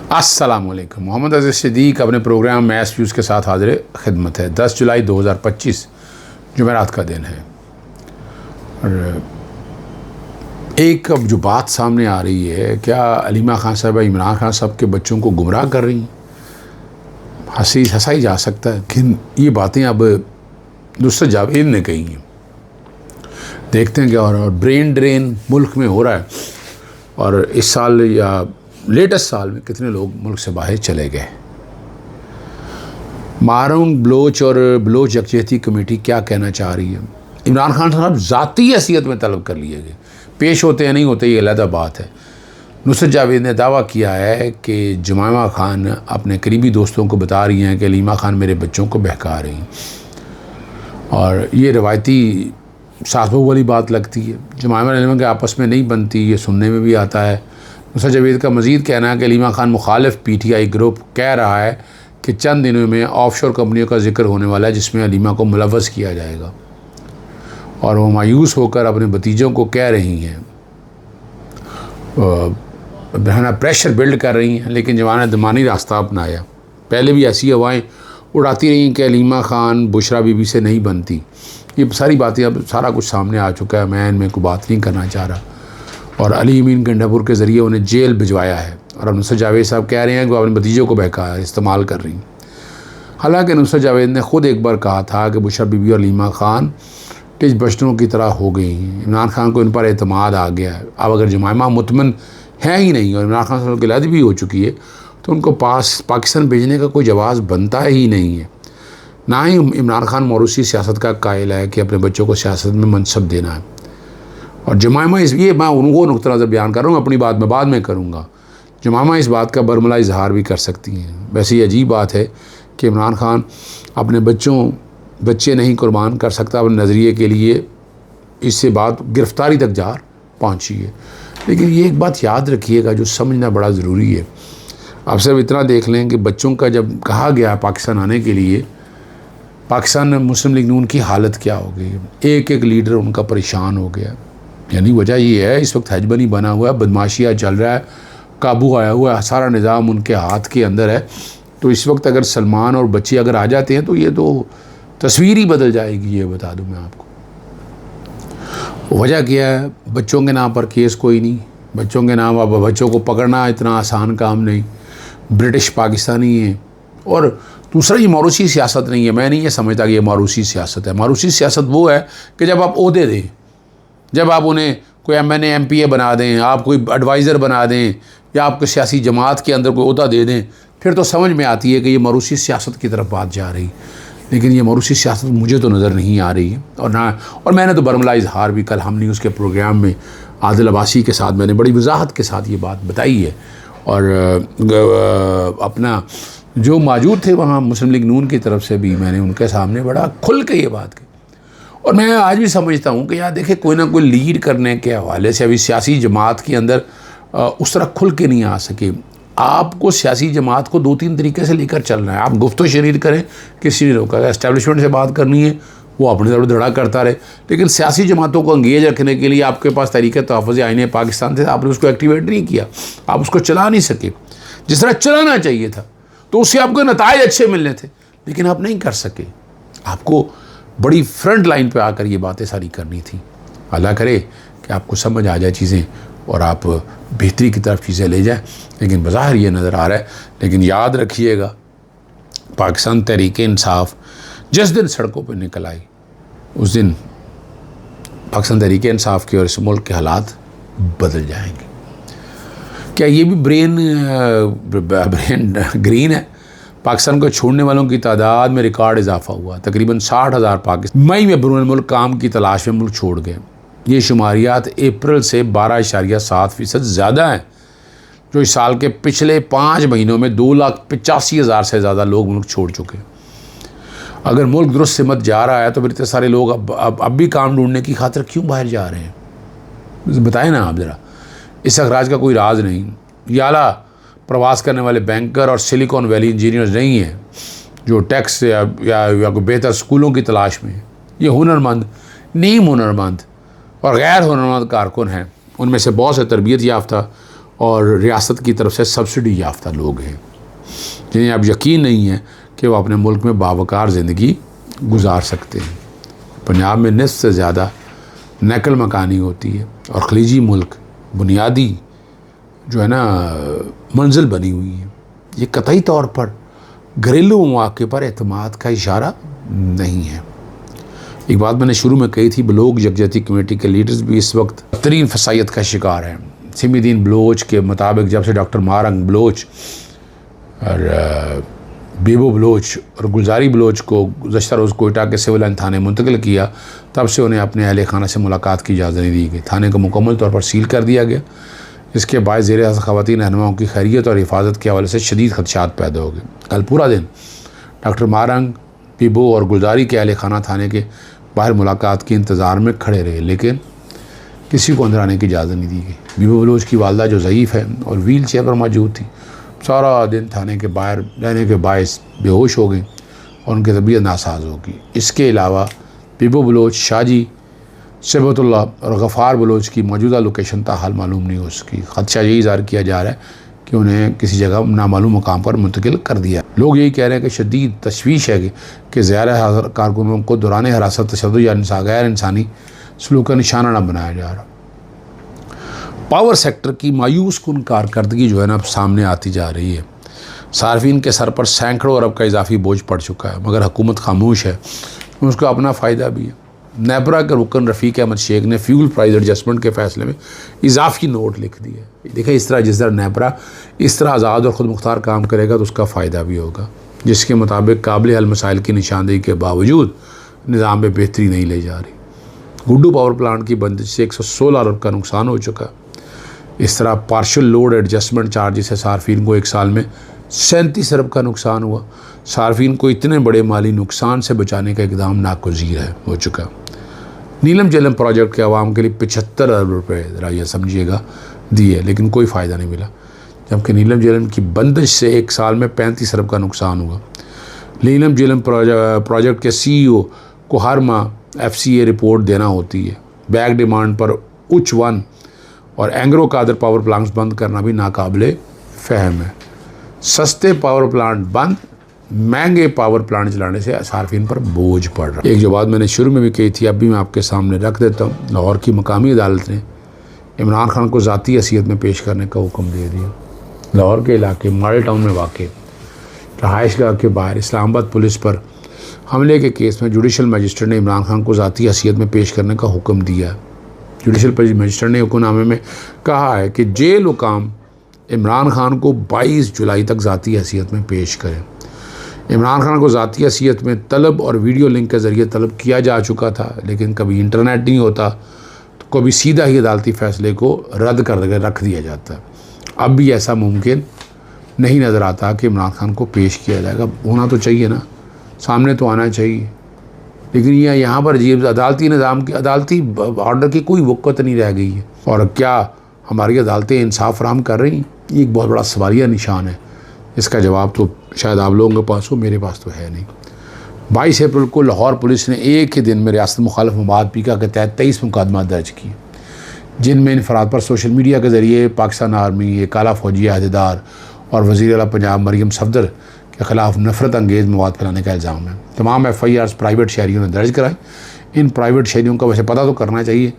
अस्सलामुअलैकुम। मोहम्मद अज़ीज़ सिद्दीक़ अपने programme maths views के साथ हाज़िर खिदमत है। 10 जुलाई 2025 जुमेरात का दिन है और एक अब जो बात सामने आ रही है, क्या अलीमा खान साहबा इमरान खान साहब के बच्चों को गुमराह कर रही हैं? हंसाई जा सकता है, लेकिन ये बातें अब नुसरत जावेद ने कही हैं। देखते हैं क्या हो रहा है। और ब्रेन ड्रेन मुल्क में हो रहा है और इस साल या लेटेस्ट साल में कितने लोग मुल्क से बाहर चले गए। मारूंग बलोच और बलोच यकजहती कमेटी क्या कहना चाह रही है? इमरान खान साहब ज़ाती हैसियत में तलब कर लिए गए, पेश होते या नहीं होते ये अलग बात है। नुसरत जावेद ने दावा किया है कि जुमैमा खान अपने करीबी दोस्तों को बता रही हैं कि अलीमा खान मेरे बच्चों को बहका रही हैं, और ये रवायती सास बहू वाली बात लगती है। जुमैमा और अलीमा के आपस में नहीं बनती, ये सुनने में भी आता है। नुसरत जावेद का मज़ीद कहना है कि अलीमा खान मुखालिफ PTI ग्रुप कह रहा है कि चंद दिनों में ऑफशोर कंपनियों का जिक्र होने वाला है जिसमें अलीमा को मुलव्वस किया जाएगा, और वो मायूस होकर अपने भतीजों को कह रही हैं, बहना प्रेशर बिल्ड कर रही हैं, लेकिन जवान ने दमानी रास्ता अपनाया। पहले भी ऐसी हवाएं उड़ाती रही कि अलीमा खान बुशरा बीबी से नहीं बनती। ये सारी बातें अब सारा कुछ सामने आ चुका है, मैं इनमें कोई बात नहीं करना चाह रहा। और अली अमीन गंडापुर के ज़रिए उन्हें जेल भिजवाया है, और नुसरत जावेद साहब कह रहे हैं कि वो अपने भतीजों को बहका इस्तेमाल कर रही हैं। हालांकि नुसरत जावेद ने ख़ुद एक बार कहा था कि बुशरा बीबी और अलीमा खान टिच बश्तों की तरह हो गई हैं। इमरान खान को इन पर एतमाद आ गया है। अब अगर जुमैमा मुतमन है ही नहीं और इमरान खान साहब की लद भी हो चुकी है, तो उनको पाकिस्तान भेजने का कोई जवाज़ बनता ही नहीं है। ना ही इमरान खान मौरूसी सियासत का कायल है कि अपने बच्चों को सियासत में मनसब देना है। और जुमैमा ये मैं उनको नुक्ता नज़र बयान कर रहा हूँ, अपनी बात मैं बाद में करूँगा। जुमैमा इस बात का बरमला इजहार भी कर सकती हैं। वैसे ये अजीब बात है कि इमरान खान अपने बच्चे नहीं कुर्बान कर सकता अपने नज़रिए के लिए, इससे बात गिरफ्तारी तक जा पहुँची है। लेकिन ये एक बात याद रखिएगा जो समझना बड़ा ज़रूरी है। आप सिर्फ इतना देख लें कि बच्चों का जब कहा गया पाकिस्तान आने के लिए, पाकिस्तान मुस्लिम लीग नून की हालत क्या हो गई। एक एक लीडर उनका परेशान हो गया। यानी वजह ये है, इस वक्त हजबनी बना हुआ है, बदमाशियाँ चल रहा है, काबू आया हुआ है, सारा निज़ाम उनके हाथ के अंदर है। तो इस वक्त अगर सलमान और बच्चे अगर आ जाते हैं तो ये तो तस्वीर ही बदल जाएगी। ये बता दूं मैं आपको वजह क्या है। बच्चों के नाम पर केस कोई नहीं, बच्चों के नाम, अब बच्चों को पकड़ना इतना आसान काम नहीं। ब्रिटिश पाकिस्तानी है। और दूसरा, ये मौरूसी सियासत नहीं है। मैं नहीं ये समझता कि ये मौरूसी सियासत है। मौरूसी सियासत वो है कि जब आप ओहदे दें, जब आप उन्हें कोई MNA MPA बना दें, आप कोई एडवाइज़र बना दें, या आपको सियासी जमात के अंदर कोई ओहदा दे दें, फिर तो समझ में आती है कि ये मौरूसी सियासत की तरफ बात जा रही। लेकिन ये मौरूसी सियासत मुझे तो नज़र नहीं आ रही है। और मैंने तो बरमला इजहार भी कल हम न्यूज़ के प्रोग्राम में आदिल अब्बासी के साथ मैंने बड़ी वजाहत के साथ ये बात बताई है। और अपना जो मौजूद थे वहाँ मुस्लिम लीग नून की तरफ से भी मैंने उनके सामने बड़ा खुल के ये बात की। और मैं आज भी समझता हूँ कि यार देखिए, कोई ना कोई लीड करने के हवाले से अभी सियासी जमात के अंदर उस तरह खुल के नहीं आ सके। आपको सियासी जमात को 2-3 तरीके से लेकर चलना है। आप गुफ्तो शरीर करें, किसी ने रोका। एस्टेब्लिशमेंट से बात करनी है, वो अपनी तरफ धड़ा करता रहे, लेकिन सियासी जमातों को अंगेज रखने के लिए आपके पास तरीक़े तहफ़्फ़ुज़ आईन पाकिस्तान थे, आपने उसको एक्टिवेट नहीं किया, आप उसको चला नहीं सके जिस तरह चलाना चाहिए था। तो उससे आपको नताइज अच्छे मिलने थे, लेकिन आप नहीं कर सके। आपको बड़ी फ्रंट लाइन पे आकर ये बातें सारी करनी थी। अल्लाह करे कि आपको समझ आ जाए चीज़ें और आप बेहतरी की तरफ चीज़ें ले जाएं। लेकिन बज़ाहिर ये नज़र आ रहा है। लेकिन याद रखिएगा, पाकिस्तान तहरीक इंसाफ जिस दिन सड़कों पर निकल आई, उस दिन पाकिस्तान तहरीक इंसाफ के और इस मुल्क के हालात बदल जाएंगे। क्या ये भी ब्रेन ग्रीन है? पाकिस्तान को छोड़ने वालों की तादाद में रिकॉर्ड इजाफा हुआ। तकरीबन 60,000 पाकिस्तान मई में बैरून मुल्क काम की तलाश में मुल्क छोड़ गए। ये शुमारियात अप्रैल से 12.7% ज़्यादा हैं, जो इस साल के पिछले 5 महीनों में 2,85,000 से ज़्यादा लोग मुल्क छोड़ चुके। अगर मुल्क दुरुस्त सिमत जा रहा है तो फिर इतने सारे लोग अब भी काम ढूंढने की खातिर क्यों बाहर जा रहे हैं? बताएं ना आप ज़रा। इस अखराज का कोई राज नहीं। ये आला प्रवास करने वाले बैंकर और सिलिकॉन वैली इंजीनियर्स नहीं हैं जो टैक्स या कोई बेहतर स्कूलों की तलाश में। ये हुनरमंद, नीम हुनरमंद और गैर हुनरमंद कारकुन हैं। उनमें से बहुत से तरबियत याफ्ता और रियासत की तरफ से सब्सिडी याफ्ता लोग हैं जिन्हें अब यकीन नहीं है कि वो अपने मुल्क में बावकार ज़िंदगी गुजार सकते हैं। पंजाब में निस्फ से ज़्यादा नकल मकानी होती है और खलीजी मुल्क बुनियादी जो है ना मंजिल बनी हुई है। ये कतई तौर पर घरेलू मौक़े पर एतमाद का इशारा नहीं है। एक बात मैंने शुरू में कही थी, बलोग यकजहती कमेटी के लीडर्स भी इस वक्त तरीन फसायत का शिकार हैं। सिमीदीन बलोच के मुताबिक जब से डॉक्टर मारंग बलोच और बेबो बलोच और गुलजारी बलोच को गुज़श्ता रोज़ कोयटा के सिविल लाइन थाने मुंतकिल किया, तब से उन्हें अपने अहल खाना से मुलाकात की इजाज़त नहीं दी गई। थाने को मुकम्मल तौर पर सील कर दिया गया। इसके बाद ज़ेर असर ख़वातीन रहनुमाओं की खैरियत और हिफाजत के हवाले से शदीद खदशात पैदा हो गए। कल पूरा दिन डॉक्टर मारंग, बेबो और गुलजारी के अहल खाना थाने के बाहर मुलाकात के इंतज़ार में खड़े रहे, लेकिन किसी को अंदर आने की इजाज़त नहीं दी गई। बेबो बलोच की वालदा जो ज़ईफ़ है और व्हील चेयर पर मौजूद थी, सारा दिन थाने के बाहर रहने के बायस बेहोश हो गई और उनकी तबीयत नासाज होगी। इसके अलावा बेबो बलोच, शाजी, सिबतुल्लाह और गफ़ार बलोच की मौजूदा लोकेशन ताहाल मालूम नहीं हो सकी। ख़दशा यही इज़हार किया जा रहा है कि उन्हें किसी जगह नामालूम मुकाम पर मुंतकिल कर दिया। लोग यही कह रहे हैं कि शदीद तशवीश है कि ज़ाहिर कारकुनों को दौरान हिरासत तशद्दुद या गैर इंसानी सलूक का निशाना न बनाया जा रहा। पावर सेक्टर की मायूस कुन कारकर्दगी जो है ना अब सामने आती जा रही है। सार्फिन के सर पर सैकड़ों अरब का इजाफी बोझ पड़ चुका है, मगर हुकूमत खामोश है। उसका अपना फ़ायदा भी है। नेपरा के रुकन रफ़ीक अहमद शेख ने फ्यूल प्राइस एडजस्टमेंट के फ़ैसले में इजाफी नोट लिख दिया। देखिए, इस तरह जिस तरह नेपरा इस तरह आज़ाद और ख़ुद मुख्तार काम करेगा तो उसका फ़ायदा भी होगा, जिसके मुताबिक काबिल हल मसाइल की निशानदेही के बावजूद निज़ाम में बेहतरी नहीं ले जा रही। गुड्डू पावर प्लांट की बंदिश से 116 अरब का नुकसान हो चुका। इस तरह पार्शल लोड एडजस्टमेंट चार्जेस से सार्फिन को एक साल में 37 अरब का नुकसान हुआ। सार्फिन को इतने बड़े माली नुकसान से बचाने का इकदाम नागुज़ीर हो चुका। नीलम झेलम प्रोजेक्ट के आवाम के लिए 75 अरब रुपये, ज़रा यह समझिएगा, दिए, लेकिन कोई फ़ायदा नहीं मिला। जबकि नीलम झेलम की बंदिश से एक साल में 35 अरब का नुकसान हुआ। नीलम झेलम प्रोजेक्ट के CEO को हर माह FCA रिपोर्ट देना होती है। बैक डिमांड पर उच्च वन और एंग्रो कादर पावर प्लांट्स बंद करना भी नाकाबिले फ़हम है। सस्ते पावर प्लांट बंद, महंगे पावर प्लांट चलाने से सार्फिन पर बोझ पड़ रहा है। एक जो बात मैंने शुरू में भी कही थी, अब भी मैं आपके सामने रख देता हूँ। लाहौर की मकामी अदालत ने इमरान खान को ज़ाती हैसियत में पेश करने का हुक्म दे दिया। लाहौर के इलाके मॉडल टाउन में वाक़ रहायशगाह के बाहर इस्लामाबाद पुलिस पर हमले के केस में जुडिशल मजिस्ट्रेट ने इमरान खान को ज़ाती हैसियत में पेश करने का हुक्म दिया। जुडिशल मजिस्ट्रेट ने हुक्मनामे में कहा है कि जेल हुकाम इमरान खान को 22 जुलाई तक ज़ाती हैसियत में पेश करें। इमरान खान को ज़ाती हैसियत में तलब और वीडियो लिंक के ज़रिए तलब किया जा चुका था, लेकिन कभी इंटरनेट नहीं होता तो कभी सीधा ही अदालती फ़ैसले को रद्द कर रख दिया जाता है। अब भी ऐसा मुमकिन नहीं नज़र आता कि इमरान खान को पेश किया जाएगा। होना तो चाहिए ना, सामने तो आना चाहिए, लेकिन यह यहाँ पर अजीब अदालती निज़ाम की, अदालती ऑर्डर की कोई वक़्त नहीं रह गई है। और क्या हमारी अदालतें इंसाफ फराहम कर रही हैं? ये एक बहुत बड़ा सवालिया निशान है। इसका जवाब तो शायद आप लोगों के पास हो, मेरे पास तो है नहीं। 22 अप्रैल को लाहौर पुलिस ने एक ही दिन में रियासत मुखालिफ मवाद पीका के तहत 23 मुकदमा दर्ज किए, जिनमें इनफराद पर सोशल मीडिया के ज़रिए पाकिस्तान आर्मी, एक आला फौजी अहदेदार और वज़ीर आला पंजाब मरियम सफदर के ख़िलाफ़ नफ़रत अंगेज़ मवाद फैलाने का इल्ज़ाम है। तमाम FIRs प्राइवेट शहरियों ने दर्ज कराई। इन प्राइवेट शहरियों का वैसे पता तो करना चाहिए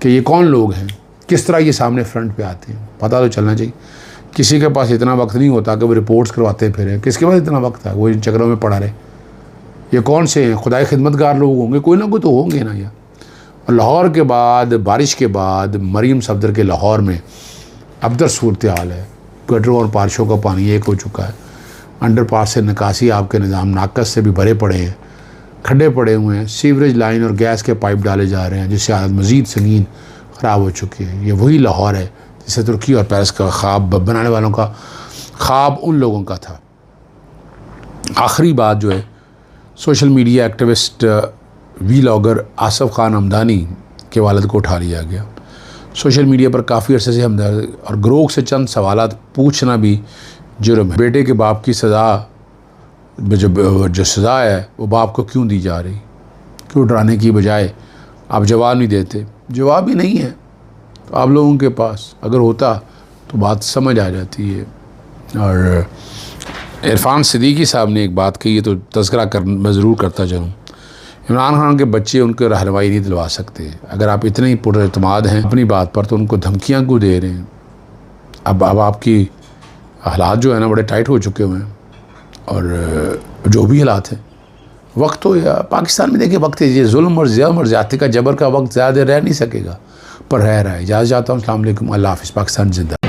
कि ये कौन लोग हैं, किस तरह ये सामने फ्रंट पे आते हैं, पता तो चलना चाहिए। किसी के पास इतना वक्त नहीं होता कि वो रिपोर्ट्स करवाते फिरें। किसके पास इतना वक्त है वो इन चक्करों में पड़ा रहे? ये कौन से हैं? खुदाई खिदमतगार लोग होंगे, कोई ना कोई तो होंगे ना यार। और लाहौर के बाद, बारिश के बाद मरियम सफदर के लाहौर में अबतर सूरत हाल है। गटरों और पार्शों का पानी एक हो चुका है। अंडर पास से निकासी आपके निज़ाम नाकस से भी भरे पड़े हैं, खड्डे पड़े हुए हैं। सीवरेज लाइन और गैस के पाइप डाले जा रहे हैं, जिससे हालत मज़ीद संगीन ख़राब हो चुकी है। ये वही लाहौर है जिसे तुर्की और पेरिस का ख्वाब बनाने वालों का ख्वाब उन लोगों का था। आखिरी बात जो है, social media activist vlogger Asaf Khan Hamdani के वालिद को उठा लिया गया। सोशल मीडिया पर काफ़ी अरसे से हमदर्द और ग्रोह से चंद सवालात पूछना भी जुर्म है। बेटे के बाप की सज़ा, जो सज़ा है वो बाप को क्यों दी जा रही? क्यों डराने की बजाय आप जवाब नहीं देते? जवाब ही नहीं है तो आप लोगों के पास। अगर होता तो बात समझ आ जाती है। और इरफान सिद्दीकी साहब ने एक बात कही है, तो तज़किरा कर मैं ज़रूर करता चलूँ। इमरान खान के बच्चे उनको रहनुमाई नहीं दिलवा सकते। अगर आप इतने ही पुरएतमाद हैं अपनी बात पर, तो उनको धमकियाँ क्यों दे रहे हैं? अब आपकी हालात जो है ना बड़े टाइट हो चुके हुए हैं, और जो भी हालात हैं, वक्त हो या पाकिस्तान में देखिए, वक्त है, ये जुल्म और ज़्यादती का जबर का वक्त ज़्यादा रह नहीं सकेगा, पर रह रहा है। इजाज़त चाहता हूँ। अस्सलाम वालेकुम, अल्लाह हाफ़िज़। पाकिस्तान जिंदा।